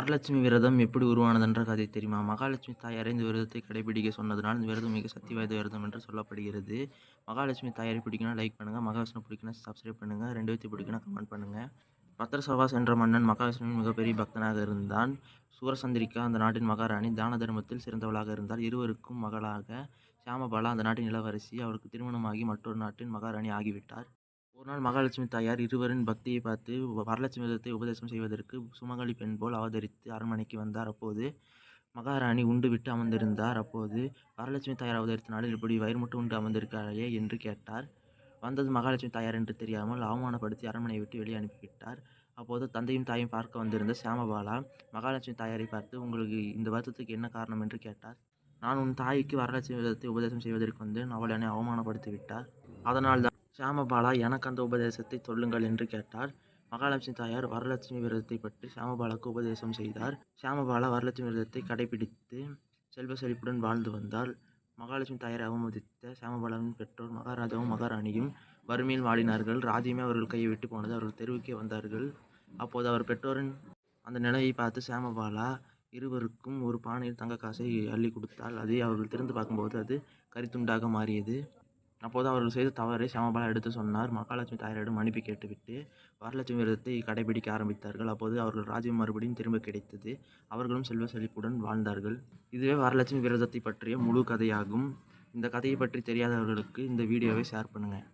வரலட்சுமி விரதம் எப்படி உருவானதென்ற கதை தெரியுமா? மகாலட்சுமி தாயாரை இந்த விரதத்தை கடைபிடிக்க சொன்னதனால், இந்த விரதம் மிக சக்தி வாய்ந்த விரதம் என்று சொல்லப்படுகிறது. மகாலட்சுமி தாயாரை பிடிக்கும்னா லைக் பண்ணுங்க. மகாவிஷ்ணு பிடிக்கும்னா சப்ஸ்கிரைப் பண்ணுங்க. 2 பேத்தையும் பிடிக்கும்னா கமெண்ட் பண்ணுங்க. பத்ரசவாஸ் என்ற மன்னன் மகாவிஷ்ணுவின் மிகப்பெரிய பக்தனாக இருந்தான். சூரசந்திரிகா அந்த நாட்டின் மகாராணி தான தர்மத்தில் சிறந்தவளாக இருந்தார். இருவருக்கும் மகளாக சியாமபாலா அந்த நாட்டின் இளவரசி. அவருக்கு திருமணமாகி மற்றொரு நாட்டின் மகாராணி ஆகிவிட்டார். ஒரு நாள் மகாலட்சுமி தாயார் இருவரின் பக்தியை பார்த்து வரலட்சுமி விரதத்தை உபதேசம் செய்வதற்கு சுமங்கலி பெண் போல் அவதரித்து அரண்மனைக்கு வந்தார். அப்போது மகாராணி உண்டு விட்டு அமர்ந்திருந்தார். அப்போது வரலட்சுமி தாயார் அவதரித்த நாளில் இப்படி வயிறு மட்டும் உண்டு அமர்ந்திருக்கிறாயே என்று கேட்டார். வந்தது மகாலட்சுமி தாயார் என்று தெரியாமல் அவமானப்படுத்தி அரண்மனையை விட்டு வெளியே அனுப்பிவிட்டார். அப்போது தந்தையும் தாயும் பார்க்க வந்திருந்த சியாமபாலா மகாலட்சுமி தாயாரை பார்த்து, உங்களுக்கு இந்த வருத்தத்துக்கு என்ன காரணம் என்று கேட்டார். நான் உன் தாய்க்கு வரலட்சுமி விரதத்தை உபதேசம் செய்வதற்கு வந்தேன். அவள் என்னை அவமானப்படுத்தி விட்டார். அதனால் தான் சியாமபாலா எனக்கு அந்த உபதேசத்தை சொல்லுங்கள் என்று கேட்டார். மகாலட்சுமி தாயார் வரலட்சுமி விரதத்தை பற்றி சியாமபாலாவுக்கு உபதேசம் செய்தார். சியாமபாலா வரலட்சுமி விரதத்தை கடைபிடித்து செல்வ செழிப்புடன் வாழ்ந்து வந்தாள். மகாலட்சுமி தாயாரை அவமதித்த சியாமபாலாவின் பெற்றோர் மகாராஜாவும் மகாராணியும் வறுமையில் வாடினார்கள். ராஜ்யமே அவர்கள் கையை விட்டு போனது. அவர்கள் தெருவுக்கே வந்தார்கள். அப்போது அவர் பெற்றோரின் அந்த நிலையை பார்த்து சியாமபாலா இருவருக்கும் ஒரு பானையில் தங்க காசை அள்ளி கொடுத்தாள். அதை அவர்கள் திறந்து பார்க்கும்போது அது கரித்துண்டாக மாறியது. அப்போது அவர்கள் செய்த தவறை சியாமபாலா எடுத்து சொன்னார். மகாலட்சுமி தாயாரிடம் மன்னிப்பு கேட்டுவிட்டு வரலட்சுமி விரதத்தை கடைபிடிக்க ஆரம்பித்தார்கள். அப்போது அவர்கள் ராஜ்யம் மறுபடியும் திரும்ப கிடைத்தது. அவர்களும் செல்வ செழிப்புடன் வாழ்ந்தார்கள். இதுவே வரலட்சுமி விரதத்தை பற்றிய முழு கதையாகும். இந்த கதையை பற்றி தெரியாதவர்களுக்கு இந்த வீடியோவை ஷேர் பண்ணுங்கள்.